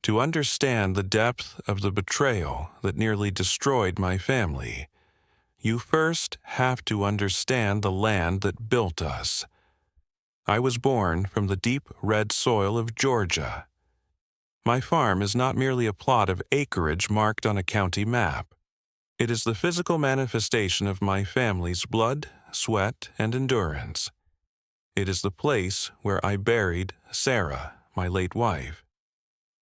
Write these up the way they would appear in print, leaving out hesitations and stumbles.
To understand the depth of the betrayal that nearly destroyed my family, you first have to understand the land that built us. I was born from the deep red soil of Georgia. My farm is not merely a plot of acreage marked on a county map. It is the physical manifestation of my family's blood, sweat, and endurance. It is the place where I buried Sarah, my late wife.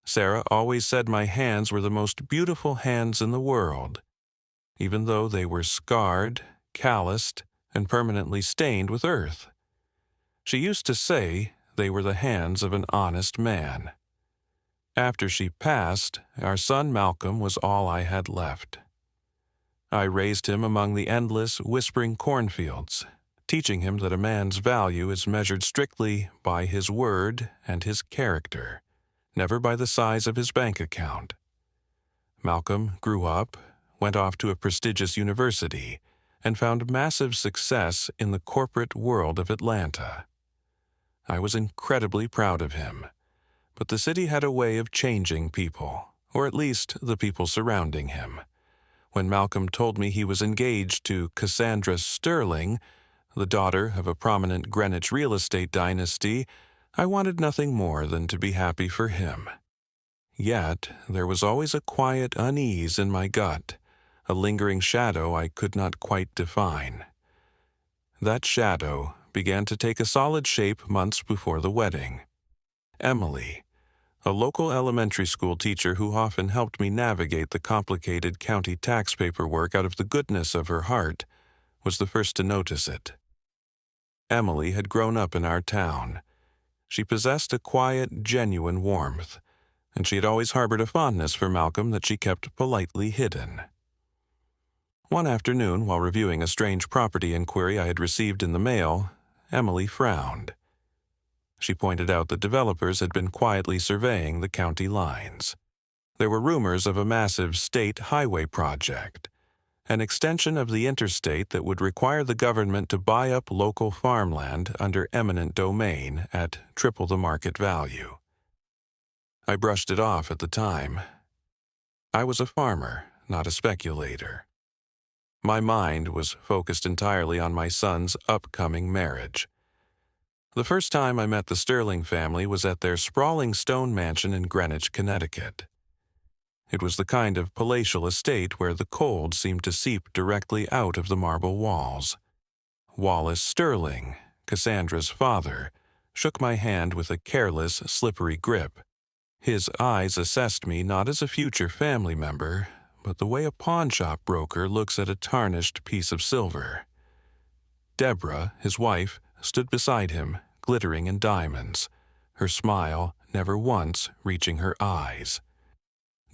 Sarah always said my hands were the most beautiful hands in the world, even though they were scarred, calloused, and permanently stained with earth. She used to say they were the hands of an honest man. After she passed, our son Malcolm was all I had left. I raised him among the endless, whispering cornfields, teaching him that a man's value is measured strictly by his word and his character, never by the size of his bank account. Malcolm grew up, went off to a prestigious university, and found massive success in the corporate world of Atlanta. I was incredibly proud of him, but the city had a way of changing people, or at least the people surrounding him. When Malcolm told me he was engaged to Cassandra Sterling, the daughter of a prominent Greenwich real estate dynasty, I wanted nothing more than to be happy for him. Yet there was always a quiet unease in my gut, a lingering shadow I could not quite define. That shadow began to take a solid shape months before the wedding. Emily, a local elementary school teacher who often helped me navigate the complicated county tax paperwork out of the goodness of her heart, was the first to notice it. Emily had grown up in our town. She possessed a quiet, genuine warmth, and she had always harbored a fondness for Malcolm that she kept politely hidden. One afternoon, while reviewing a strange property inquiry I had received in the mail, Emily frowned. She pointed out that developers had been quietly surveying the county lines. There were rumors of a massive state highway project, an extension of the interstate that would require the government to buy up local farmland under eminent domain at triple the market value. I brushed it off at the time. I was a farmer, not a speculator. My mind was focused entirely on my son's upcoming marriage. The first time I met the Sterling family was at their sprawling stone mansion in Greenwich, Connecticut. It was the kind of palatial estate where the cold seemed to seep directly out of the marble walls. Wallace Sterling, Cassandra's father, shook my hand with a careless, slippery grip. His eyes assessed me not as a future family member, but the way a pawnshop broker looks at a tarnished piece of silver. Deborah, his wife, stood beside him, glittering in diamonds, her smile never once reaching her eyes.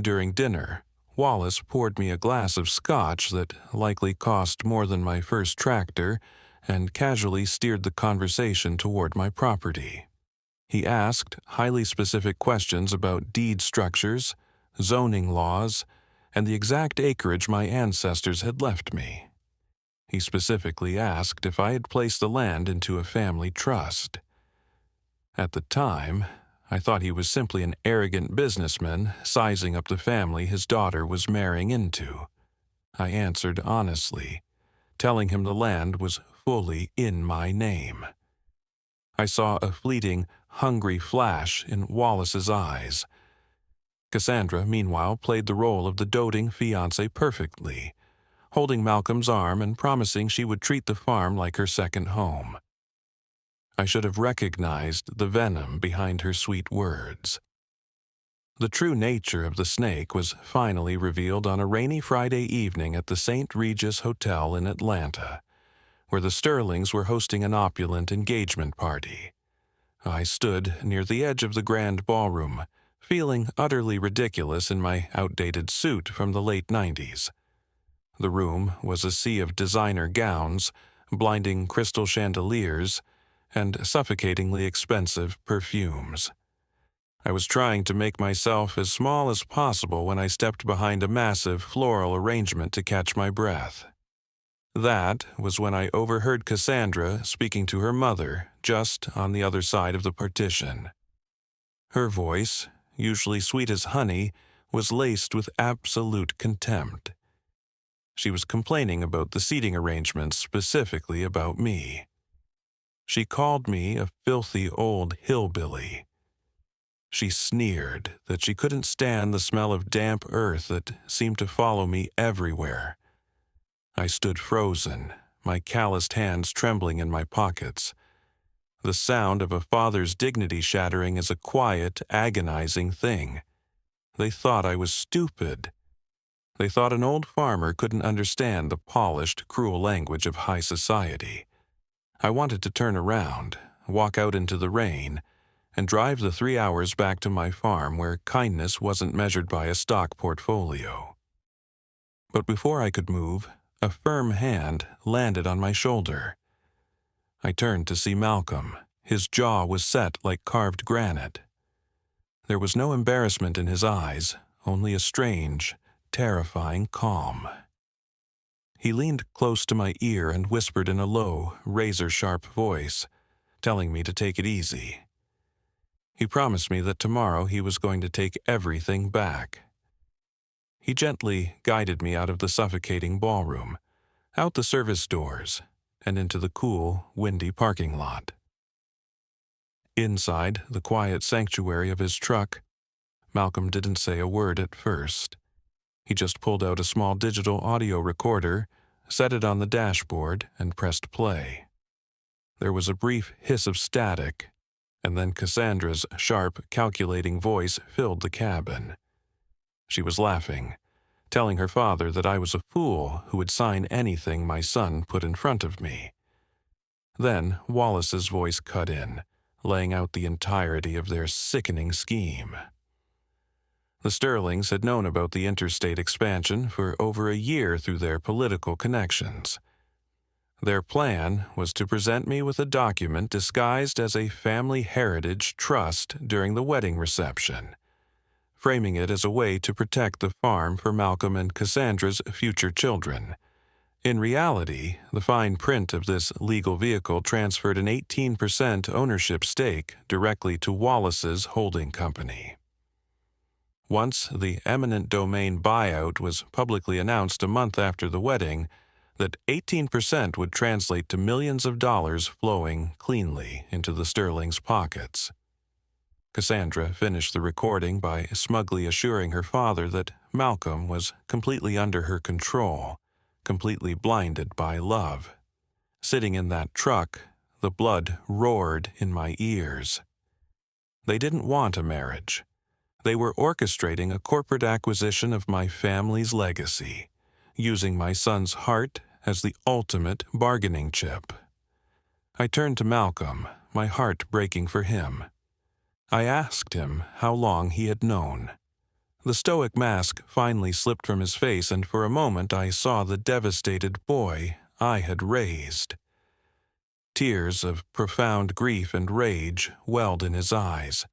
During dinner, Wallace poured me a glass of scotch that likely cost more than my first tractor and casually steered the conversation toward my property. He asked highly specific questions about deed structures, zoning laws, and the exact acreage my ancestors had left me. He specifically asked if I had placed the land into a family trust. At the time, I thought he was simply an arrogant businessman sizing up the family his daughter was marrying into. I answered honestly, telling him the land was fully in my name. I saw a fleeting, hungry flash in Wallace's eyes. Cassandra, meanwhile, played the role of the doting fiancée perfectly, holding Malcolm's arm and promising she would treat the farm like her second home. I should have recognized the venom behind her sweet words. The true nature of the snake was finally revealed on a rainy Friday evening at the St. Regis Hotel in Atlanta, where the Sterlings were hosting an opulent engagement party. I stood near the edge of the grand ballroom, feeling utterly ridiculous in my outdated suit from the late 90s. The room was a sea of designer gowns, blinding crystal chandeliers, and suffocatingly expensive perfumes. I was trying to make myself as small as possible when I stepped behind a massive floral arrangement to catch my breath. That was when I overheard Cassandra speaking to her mother just on the other side of the partition. Her voice, usually sweet as honey, was laced with absolute contempt. She was complaining about the seating arrangements, specifically about me. She called me a filthy old hillbilly. She sneered that she couldn't stand the smell of damp earth that seemed to follow me everywhere. I stood frozen, my calloused hands trembling in my pockets. The sound of a father's dignity shattering is a quiet, agonizing thing. They thought I was stupid. They thought an old farmer couldn't understand the polished, cruel language of high society. I wanted to turn around, walk out into the rain, and drive the 3 hours back to my farm where kindness wasn't measured by a stock portfolio. But before I could move, a firm hand landed on my shoulder. I turned to see Malcolm. His jaw was set like carved granite. There was no embarrassment in his eyes, only a strange, terrifying calm. He leaned close to my ear and whispered in a low, razor-sharp voice, telling me to take it easy. He promised me that tomorrow he was going to take everything back. He gently guided me out of the suffocating ballroom, out the service doors, and into the cool, windy parking lot. Inside the quiet sanctuary of his truck, Malcolm didn't say a word at first. He just pulled out a small digital audio recorder, set it on the dashboard, and pressed play. There was a brief hiss of static, and then Cassandra's sharp, calculating voice filled the cabin. She was laughing, telling her father that I was a fool who would sign anything my son put in front of me. Then Wallace's voice cut in, laying out the entirety of their sickening scheme. The Sterlings had known about the interstate expansion for over a year through their political connections. Their plan was to present me with a document disguised as a family heritage trust during the wedding reception, framing it as a way to protect the farm for Malcolm and Cassandra's future children. In reality, the fine print of this legal vehicle transferred an 18% ownership stake directly to Wallace's holding company. Once the eminent domain buyout was publicly announced a month after the wedding, that 18% would translate to millions of dollars flowing cleanly into the Sterlings' pockets. Cassandra finished the recording by smugly assuring her father that Malcolm was completely under her control, completely blinded by love. Sitting in that truck, the blood roared in my ears. They didn't want a marriage. They were orchestrating a corporate acquisition of my family's legacy, using my son's heart as the ultimate bargaining chip. I turned to Malcolm, my heart breaking for him. I asked him how long he had known. The stoic mask finally slipped from his face, and for a moment I saw the devastated boy I had raised. Tears of profound grief and rage welled in his eyes.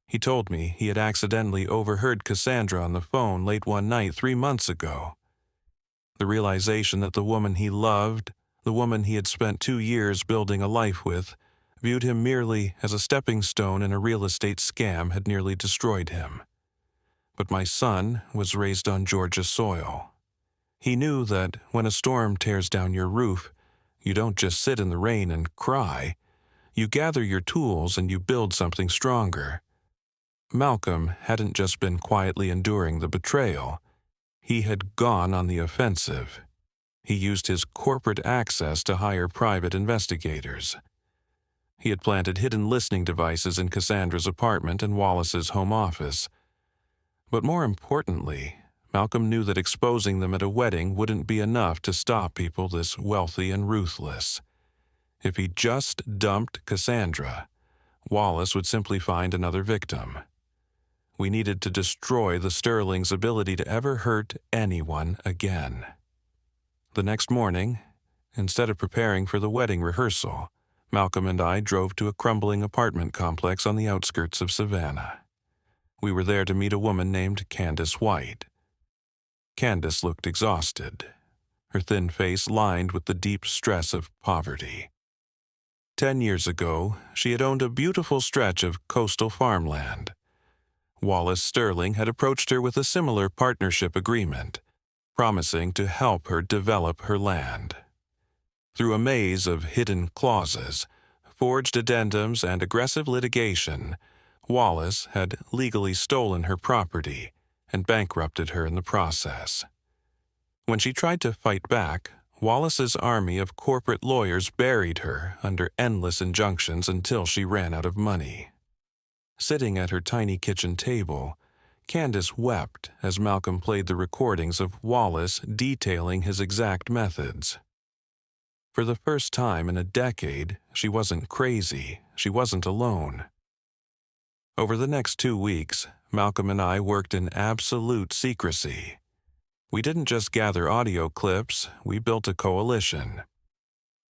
He told me he had accidentally overheard Cassandra on the phone late one night 3 months ago. The realization that the woman he loved, the woman he had spent 2 years building a life with, viewed him merely as a stepping stone in a real estate scam had nearly destroyed him. But my son was raised on Georgia soil. He knew that when a storm tears down your roof, you don't just sit in the rain and cry. You gather your tools and you build something stronger. Malcolm hadn't just been quietly enduring the betrayal. He had gone on the offensive. He used his corporate access to hire private investigators. He had planted hidden listening devices in Cassandra's apartment and Wallace's home office. But more importantly, Malcolm knew that exposing them at a wedding wouldn't be enough to stop people this wealthy and ruthless. If he just dumped Cassandra, Wallace would simply find another victim. We needed to destroy the Sterlings' ability to ever hurt anyone again. The next morning, instead of preparing for the wedding rehearsal, Malcolm and I drove to a crumbling apartment complex on the outskirts of Savannah. We were there to meet a woman named Candace White. Candace looked exhausted, her thin face lined with the deep stress of poverty. 10 years ago, she had owned a beautiful stretch of coastal farmland. Wallace Sterling had approached her with a similar partnership agreement, promising to help her develop her land. Through a maze of hidden clauses, forged addendums, and aggressive litigation, Wallace had legally stolen her property and bankrupted her in the process. When she tried to fight back, Wallace's army of corporate lawyers buried her under endless injunctions until she ran out of money. Sitting at her tiny kitchen table, Candace wept as Malcolm played the recordings of Wallace detailing his exact methods. For the first time in a decade, she wasn't crazy, she wasn't alone. Over the next 2 weeks, Malcolm and I worked in absolute secrecy. We didn't just gather audio clips, we built a coalition.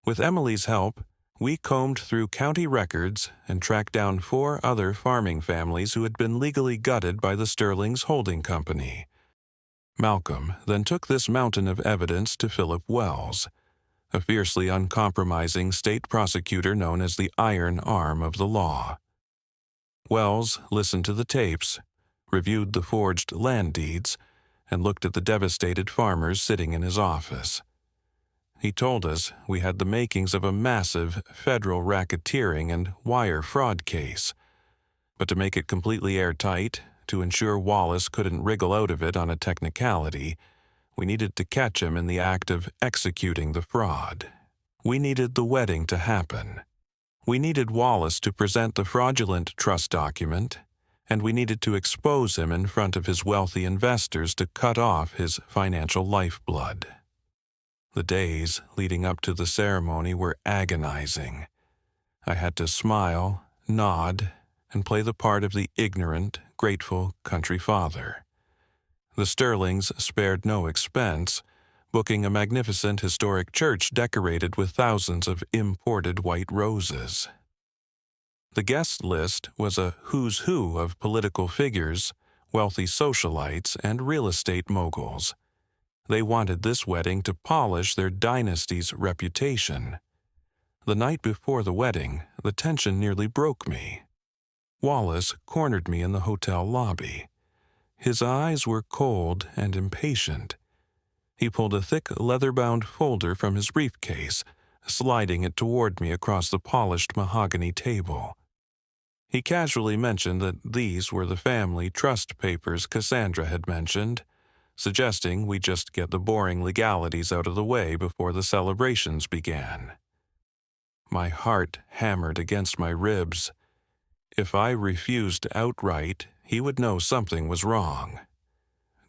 With Emily's help, we combed through county records and tracked down 4 other farming families who had been legally gutted by the Sterling's holding company. Malcolm then took this mountain of evidence to Philip Wells, a fiercely uncompromising state prosecutor known as the Iron Arm of the law. Wells listened to the tapes, reviewed the forged land deeds, and looked at the devastated farmers sitting in his office. He told us we had the makings of a massive federal racketeering and wire fraud case. But to make it completely airtight, to ensure Wallace couldn't wriggle out of it on a technicality, we needed to catch him in the act of executing the fraud. We needed the wedding to happen. We needed Wallace to present the fraudulent trust document, and we needed to expose him in front of his wealthy investors to cut off his financial lifeblood. The days leading up to the ceremony were agonizing. I had to smile, nod, and play the part of the ignorant, grateful country father. The Sterlings spared no expense, booking a magnificent historic church decorated with thousands of imported white roses. The guest list was a who's who of political figures, wealthy socialites, and real estate moguls. They wanted this wedding to polish their dynasty's reputation. The night before the wedding, the tension nearly broke me. Wallace cornered me in the hotel lobby. His eyes were cold and impatient. He pulled a thick leather-bound folder from his briefcase, sliding it toward me across the polished mahogany table. He casually mentioned that these were the family trust papers Cassandra had mentioned, suggesting we just get the boring legalities out of the way before the celebrations began. My heart hammered against my ribs. If I refused outright, he would know something was wrong.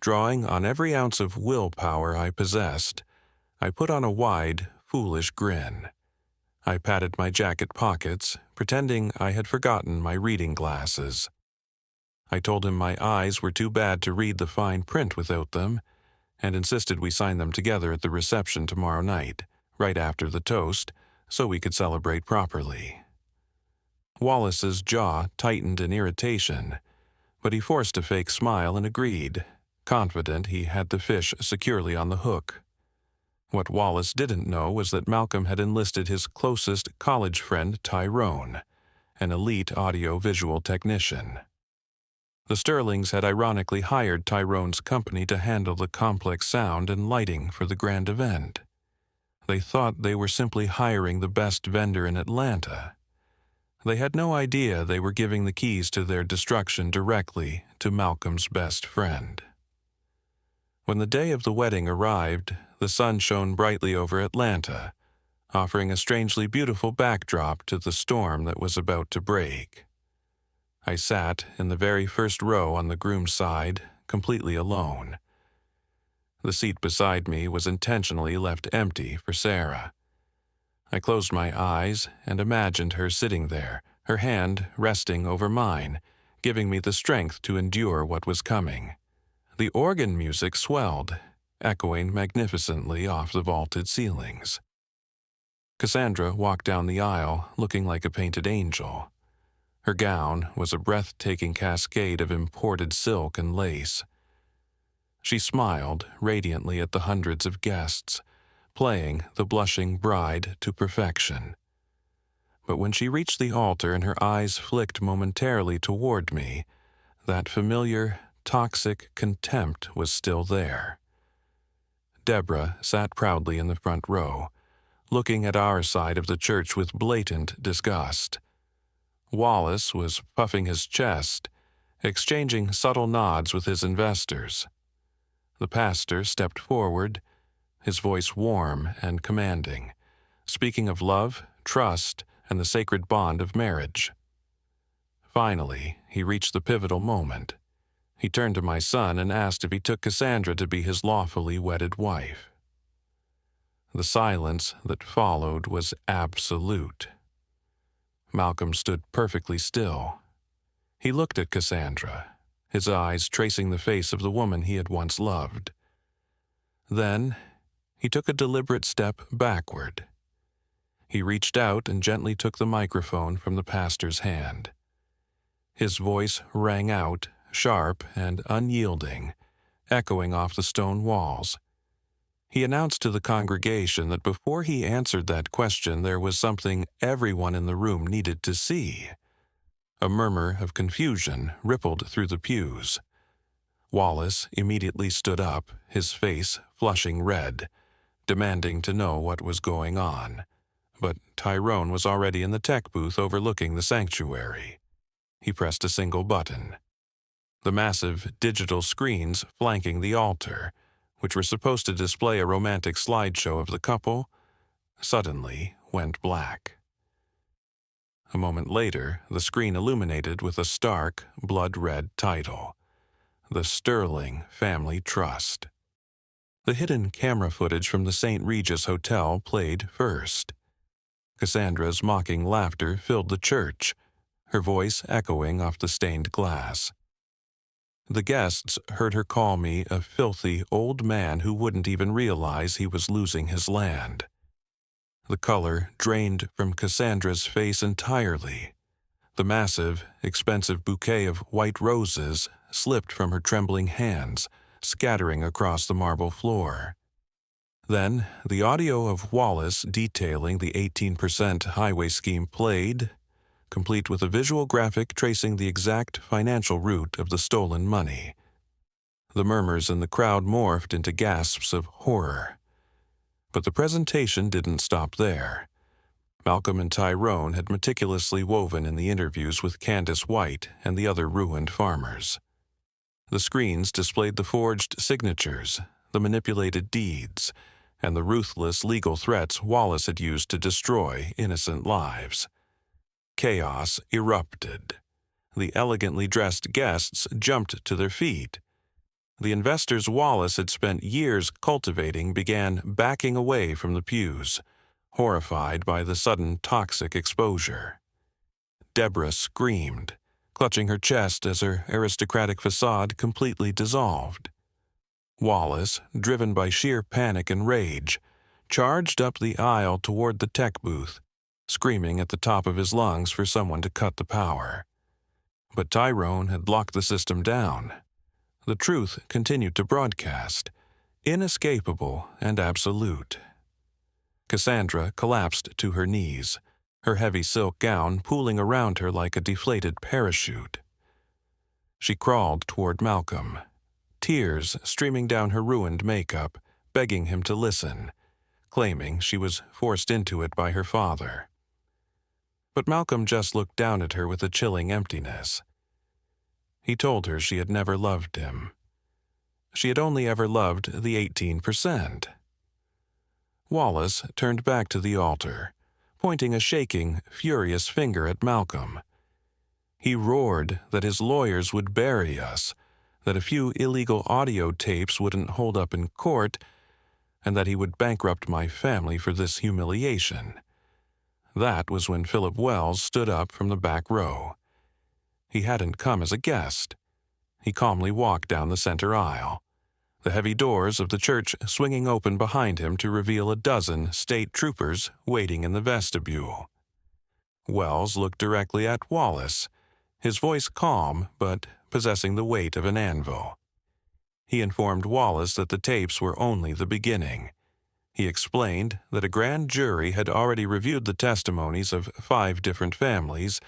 Drawing on every ounce of willpower I possessed, I put on a wide, foolish grin. I patted my jacket pockets, pretending I had forgotten my reading glasses. I told him my eyes were too bad to read the fine print without them, and insisted we sign them together at the reception tomorrow night, right after the toast, so we could celebrate properly. Wallace's jaw tightened in irritation, but he forced a fake smile and agreed, confident he had the fish securely on the hook. What Wallace didn't know was that Malcolm had enlisted his closest college friend Tyrone, an elite audio-visual technician. The Sterlings had ironically hired Tyrone's company to handle the complex sound and lighting for the grand event. They thought they were simply hiring the best vendor in Atlanta. They had no idea they were giving the keys to their destruction directly to Malcolm's best friend. When the day of the wedding arrived, the sun shone brightly over Atlanta, offering a strangely beautiful backdrop to the storm that was about to break. I sat in the very first row on the groom's side, completely alone. The seat beside me was intentionally left empty for Sarah. I closed my eyes and imagined her sitting there, her hand resting over mine, giving me the strength to endure what was coming. The organ music swelled, echoing magnificently off the vaulted ceilings. Cassandra walked down the aisle, looking like a painted angel. Her gown was a breathtaking cascade of imported silk and lace. She smiled radiantly at the hundreds of guests, playing the blushing bride to perfection. But when she reached the altar and her eyes flicked momentarily toward me, that familiar, toxic contempt was still there. Deborah sat proudly in the front row, looking at our side of the church with blatant disgust. Wallace was puffing his chest, exchanging subtle nods with his investors. The pastor stepped forward, his voice warm and commanding, speaking of love, trust, and the sacred bond of marriage. Finally, he reached the pivotal moment. He turned to my son and asked if he took Cassandra to be his lawfully wedded wife. The silence that followed was absolute. Malcolm stood perfectly still. He looked at Cassandra, his eyes tracing the face of the woman he had once loved. Then, he took a deliberate step backward. He reached out and gently took the microphone from the pastor's hand. His voice rang out, sharp and unyielding, echoing off the stone walls. He announced to the congregation that before he answered that question, there was something everyone in the room needed to see. A murmur of confusion rippled through the pews. Wallace immediately stood up, his face flushing red, demanding to know what was going on. But Tyrone was already in the tech booth overlooking the sanctuary. He pressed a single button. The massive digital screens flanking the altar, which were supposed to display a romantic slideshow of the couple, suddenly went black. A moment later, the screen illuminated with a stark, blood-red title, The Sterling Family Trust. The hidden camera footage from the St. Regis Hotel played first. Cassandra's mocking laughter filled the church, her voice echoing off the stained glass. The guests heard her call me a filthy old man who wouldn't even realize he was losing his land. The color drained from Cassandra's face entirely. The massive, expensive bouquet of white roses slipped from her trembling hands, scattering across the marble floor. Then, the audio of Wallace detailing the 18% highway scheme played, complete with a visual graphic tracing the exact financial route of the stolen money. The murmurs in the crowd morphed into gasps of horror. But the presentation didn't stop there. Malcolm and Tyrone had meticulously woven in the interviews with Candace White and the other ruined farmers. The screens displayed the forged signatures, the manipulated deeds, and the ruthless legal threats Wallace had used to destroy innocent lives. Chaos erupted. The elegantly dressed guests jumped to their feet. The investors Wallace had spent years cultivating began backing away from the pews, horrified by the sudden toxic exposure. Deborah screamed, clutching her chest as her aristocratic facade completely dissolved. Wallace, driven by sheer panic and rage, charged up the aisle toward the tech booth, screaming at the top of his lungs for someone to cut the power. But Tyrone had locked the system down. The truth continued to broadcast, inescapable and absolute. Cassandra collapsed to her knees, her heavy silk gown pooling around her like a deflated parachute. She crawled toward Malcolm, tears streaming down her ruined makeup, begging him to listen, claiming she was forced into it by her father. But Malcolm just looked down at her with a chilling emptiness. He told her she had never loved him. She had only ever loved the 18%. Wallace turned back to the altar, pointing a shaking, furious finger at Malcolm. He roared that his lawyers would bury us, that a few illegal audio tapes wouldn't hold up in court, and that he would bankrupt my family for this humiliation. That was when Philip Wells stood up from the back row. He hadn't come as a guest. He calmly walked down the center aisle, the heavy doors of the church swinging open behind him to reveal a dozen state troopers waiting in the vestibule. Wells looked directly at Wallace, his voice calm but possessing the weight of an anvil. He informed Wallace that the tapes were only the beginning. He explained that a grand jury had already reviewed the testimonies of 5 different families,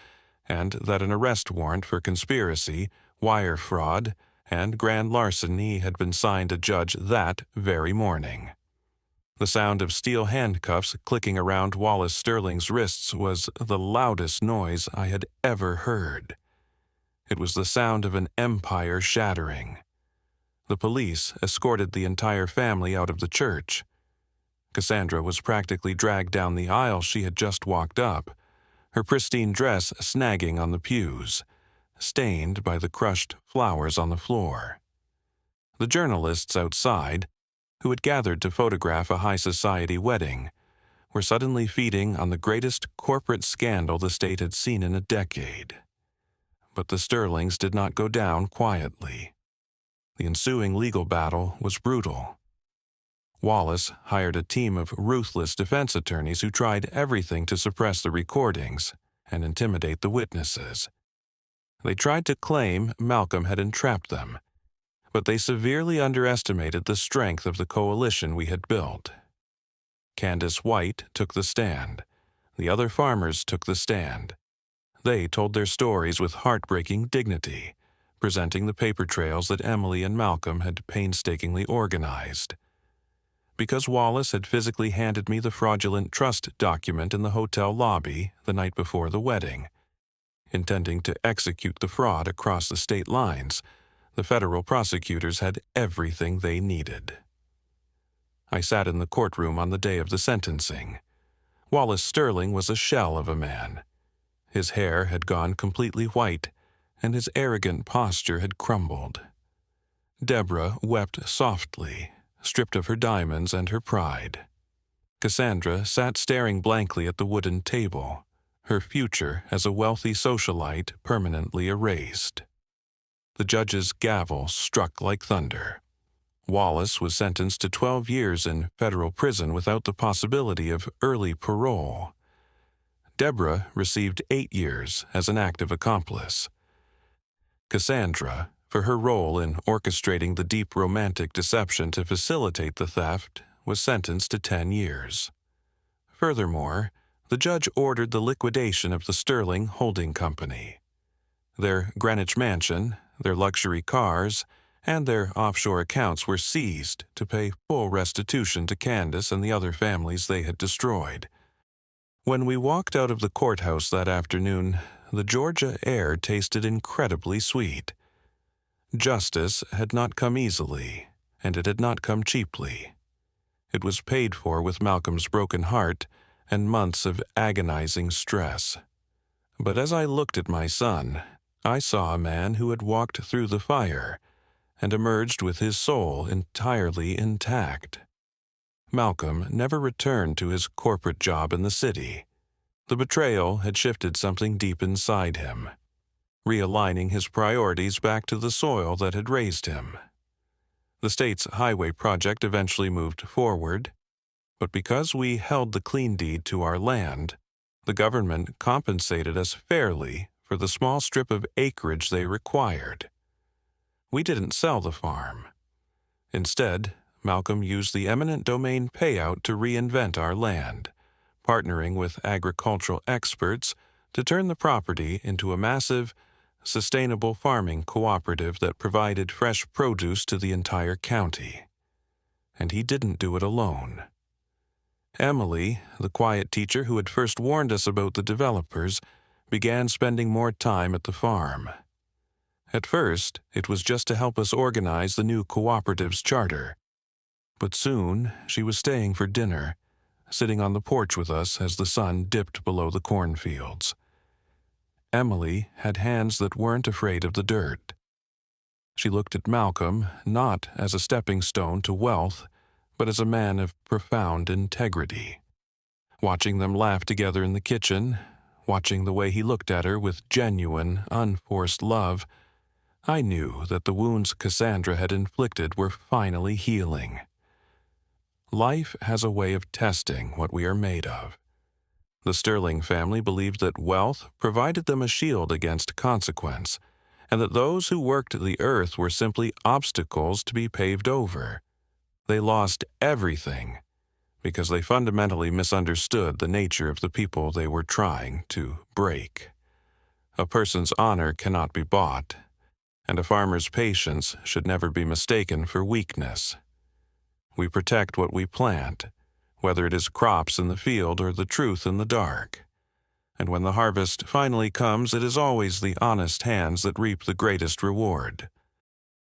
and that an arrest warrant for conspiracy wire fraud, and grand larceny had been signed a judge that very morning. The sound of steel handcuffs clicking around Wallace Sterling's wrists was the loudest noise I had ever heard. It was the sound of an empire shattering. The police escorted the entire family out of the church. Cassandra was practically dragged down the aisle she had just walked up, her pristine dress snagging on the pews, stained by the crushed flowers on the floor. The journalists outside, who had gathered to photograph a high-society wedding, were suddenly feeding on the greatest corporate scandal the state had seen in a decade. But the Sterlings did not go down quietly. The ensuing legal battle was brutal. Wallace hired a team of ruthless defense attorneys who tried everything to suppress the recordings and intimidate the witnesses. They tried to claim Malcolm had entrapped them, but they severely underestimated the strength of the coalition we had built. Candace White took the stand. The other farmers took the stand. They told their stories with heartbreaking dignity, presenting the paper trails that Emily and Malcolm had painstakingly organized. Because Wallace had physically handed me the fraudulent trust document in the hotel lobby the night before the wedding, intending to execute the fraud across the state lines, the federal prosecutors had everything they needed. I sat in the courtroom on the day of the sentencing. Wallace Sterling was a shell of a man. His hair had gone completely white, and his arrogant posture had crumbled. Deborah wept softly, stripped of her diamonds and her pride. Cassandra sat staring blankly at the wooden table, her future as a wealthy socialite permanently erased. The judge's gavel struck like thunder. Wallace was sentenced to 12 years in federal prison without the possibility of early parole. Deborah received 8 years as an active accomplice. Cassandra, for her role in orchestrating the deep romantic deception to facilitate the theft, was sentenced to 10 years. Furthermore, the judge ordered the liquidation of the Sterling Holding Company. Their Greenwich mansion, their luxury cars, and their offshore accounts were seized to pay full restitution to Candace and the other families they had destroyed. When we walked out of the courthouse that afternoon, the Georgia air tasted incredibly sweet. Justice had not come easily, and it had not come cheaply. It was paid for with Malcolm's broken heart and months of agonizing stress. But as I looked at my son, I saw a man who had walked through the fire and emerged with his soul entirely intact. Malcolm never returned to his corporate job in the city. The betrayal had shifted something deep inside him, realigning his priorities back to the soil that had raised him. The state's highway project eventually moved forward, but because we held the clean deed to our land, the government compensated us fairly for the small strip of acreage they required. We didn't sell the farm. Instead, Malcolm used the eminent domain payout to reinvent our land, partnering with agricultural experts to turn the property into a massive, sustainable farming cooperative that provided fresh produce to the entire county. And he didn't do it alone. Emily, the quiet teacher who had first warned us about the developers, began spending more time at the farm. At first, it was just to help us organize the new cooperative's charter. But soon, she was staying for dinner, sitting on the porch with us as the sun dipped below the cornfields. Emily had hands that weren't afraid of the dirt. She looked at Malcolm not as a stepping stone to wealth, but as a man of profound integrity. Watching them laugh together in the kitchen, watching the way he looked at her with genuine, unforced love, I knew that the wounds Cassandra had inflicted were finally healing. Life has a way of testing what we are made of. The Sterling family believed that wealth provided them a shield against consequence, and that those who worked the earth were simply obstacles to be paved over. They lost everything because they fundamentally misunderstood the nature of the people they were trying to break. A person's honor cannot be bought, and a farmer's patience should never be mistaken for weakness. We protect what we plant, whether it is crops in the field or the truth in the dark. And when the harvest finally comes, it is always the honest hands that reap the greatest reward.